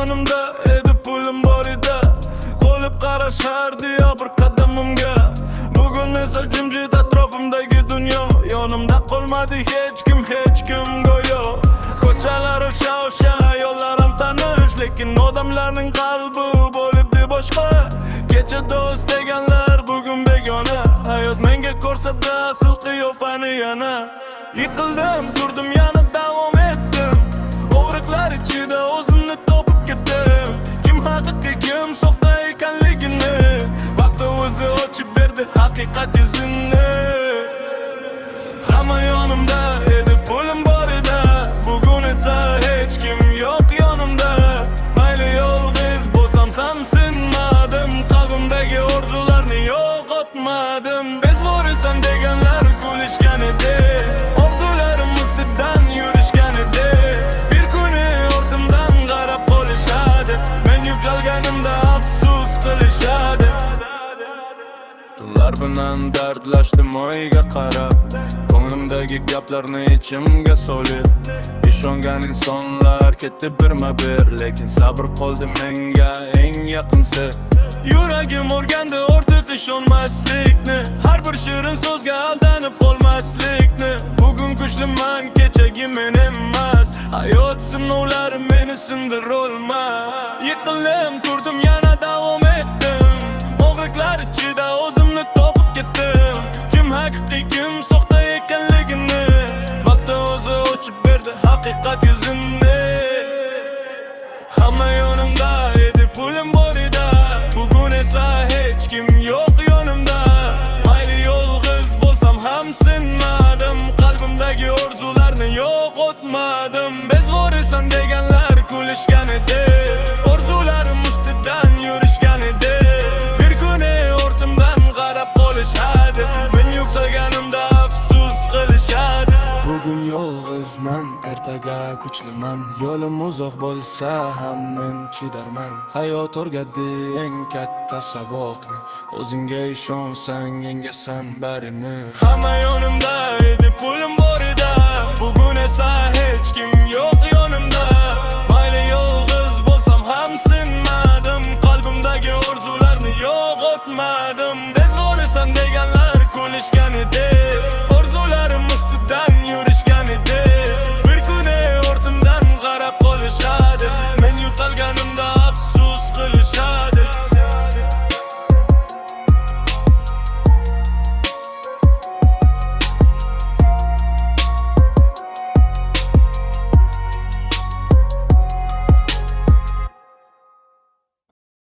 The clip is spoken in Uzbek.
yonimda edi, pulim bor edi. Qo'lib qarashardi yo bir qadamimga. Bugun esa jimjit atrofimdagi dunyo. Yonimda qolmadi hech kim go'yo. Ko'chalar o'sha yo'llarim tanish, lekin odamlarning qalbi bo'libdi boshqa. Kecha do'st deganlar bugun begona. Hayot menga ko'rsatdi asl qiyofani yana. Yiqildim, turdim, yana davom etdim. Og'riqlar ichida o'zimni topib ketdim. Kim haqiqiy, kim soxta ekanligini vaqt o'zi ochib berdi haqiqat yuzini. Hamma yonimda edi, pulim bor edi. Bugun esa hech kim yo'q yonimda. Mayli yolg'iz bo'lsam ham sinmadim. Qalbimdagi orzularni yo'qotmadim. Bezvorisan deganlar kulishgan edi. Orzularim ustidan yurishgan edi. Bir kuni ortimdan qarab qolishadi. Men yuksalganimda afsus qilishadi. Tunlar bilan dardlashdim oyga qarab. Ko'nglimdagi gaplarni ichimga solib. Ishongan insonlar ketdi birma-bir, lekin sabr qoldi menga eng yaqinsi. Yuragim o'rgandi ortiq ishonmaslikni, har bir shirin so'zga aldanib qolmaslikni. Bugun kuchliman, kechagi men emas. Hayot sinovlari meni sindirolmas. Yiqildim, turdim, yana davom etdim. Og'riqlar ichida o'zimni topib ketdim. Kim haqiqiy, kim soxta ekanligini vaqt o'zi ochib berdi haqiqat yuzini. Hamma yonimda edi, pulim bor edi. Bugun esa hech kim yo'q yonimda. Mayli yolg'iz bo'lsam ham sinmadim. Qalbimdagi orzularni yo'qotmadim. Bezvorisan deganlar kulishgan edi. Orzularim ustidan yurishgan edi. Bir kuni ortimdan qarab qolishadi. Men yuksalganimda afsus qilishadi. Bugun yolg'izman, ertaga kuchliman. Yo'lim uzoq bo'lsa ham men chidarman. Hayot o'rgatdi eng katta saboqni. O'zingga ishonsang yengasan barini. Hamma yonimda edi, pulim bor edi. Bugun esa hech kim